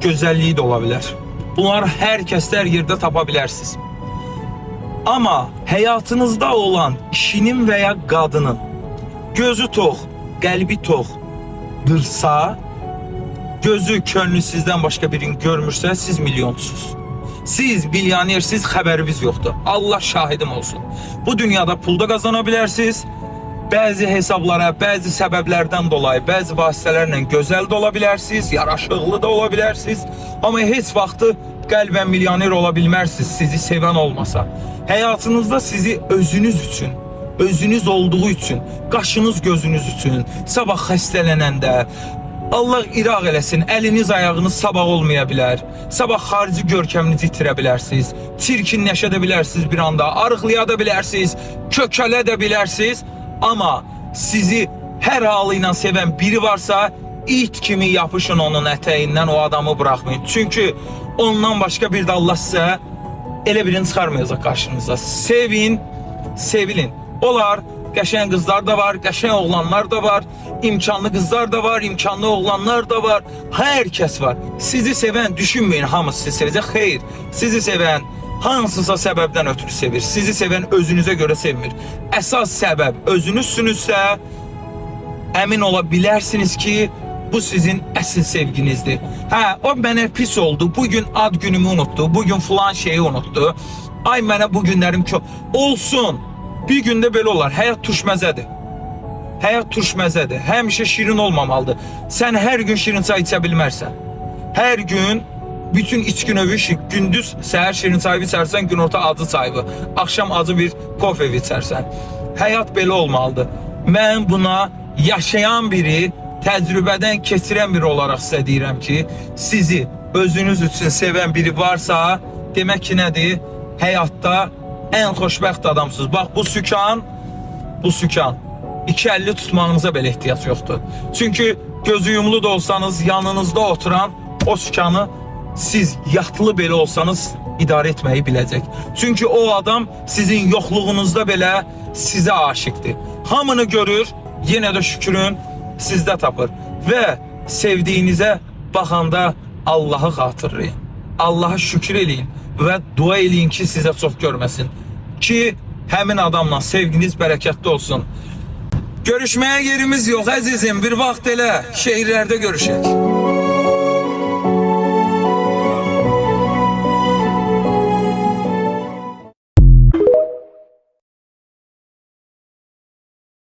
gözəlliyi də ola bilər. Bunları hər kəsdə, hər yerdə tapa bilərsiniz. Amma həyatınızda olan kişinin və ya qadının gözü tox, qəlbi toxdırsa, gözü, könlü sizdən başqa birini görmürsə, siz milyonçusuz. Siz milyonersiz, xəbəriniz yoxdur. Allah şahidim olsun. Bu dünyada pulda qazana bilərsiniz. Bəzi hesablara, bəzi səbəblərdən dolayı, bəzi vasitələrlə gözəl də ola bilərsiniz, yaraşıqlı da ola bilərsiniz. Amma heç vaxtı qəlbən milyoner ola bilmərsiniz, sizi sevən olmasa. Həyatınızda sizi özünüz üçün, özünüz olduğu üçün, qaşınız gözünüz üçün, sabah xəstələnəndə, Allah iraq eləsin, əliniz ayağınız sabah olmaya bilər. Sabah xarici görkəminizi itirə bilərsiniz. Çirkinləşə də bilərsiniz bir anda, arıqlaya da bilərsiniz, kökələ də bilərsiniz. Amma sizi hər halı ilə sevən biri varsa, it kimi yapışın onun ətəyindən, o adamı bırakmayın. Çünki ondan başqa bir də Allah sizə elə birini çıxarmayacaq qarşınıza. Sevin, sevilin. Olar, qəşəng qızlar da var, qəşəng oğlanlar da var, imkanlı qızlar da var, imkanlı oğlanlar da var, hər kəs var. Sizi sevən, düşünməyin hamısı sizi sevəcək, xeyr. Sizi sevən hansısa səbəbdən ötürü sevir. Sizi sevən özünüzə görə sevmir. Əsas səbəb özünüzsünüzsə, əmin ola bilərsiniz ki, bu sizin əsl sevginizdir. Hə, o mənə pis oldu, bugün ad günümü unutdu, bugün falan şeyi unutdu. Ay mənə bu günlərim çox olsun. Bir gündə belə olar. Həyat turşməzədir. Həyat turşməzədir. Həmişə şirin olmamalıdır. Sən hər gün şirin çay içə bilmərsən. Hər gün bütün içki növü gündüz səhər şirin çay içərsən, günorta acı çayı, axşam acı bir kofe içərsən. Həyat belə olmalıdır. Mən buna yaşayan biri, təcrübədən keçirən biri olaraq sizə deyirəm ki, sizi özünüz üçün sevən biri varsa, demək ki nədir? Həyatda ən xoşbəxt adamsınız. Bax bu sükan 2.50 tutmağınıza belə ehtiyac yoxdur. Çünki gözü yumulu da olsanız, yanınızda oturan o sükanı siz yatlı belə olsanız idarə etməyi biləcək. Çünki o adam sizin yoxluğunuzda belə sizə aşıqdır. Hamını görür, yenə də şükürün sizdə tapır. Və sevdiyinizə baxanda Allahı xatırlayın. Allah'a şükür eləyin və dua eləyin ki, sizə çox görməsin. Ki, həmin adamla sevginiz bərəkətli olsun. Görüşməyə yerimiz yox əzizim. Bir vaxt elə şehirlərdə görüşək.